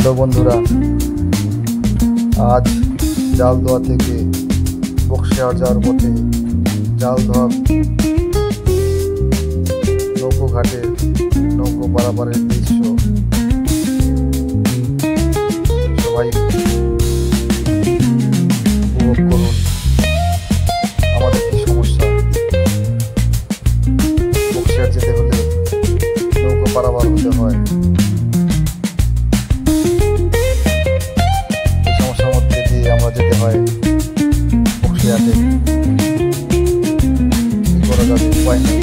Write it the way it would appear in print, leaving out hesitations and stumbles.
Hello বন্ধুরা, আজ জালদোয়া থেকে বক্সিহাট যাওয়ার পথে জালদোয়া নৌকো ঘাটের নৌকো পারাপারের দৃশ্য সবাই উপভোগ করুন। আমাদের কি সমস্যা, বক্সিহাট যেতে হলে নৌকো পারাপার হতে হয়। এই সমস্যার মধ্যে দিয়ে আমরা যেতে হয় বক্সিহাটে। কি করা যাবে, উপায় নেই।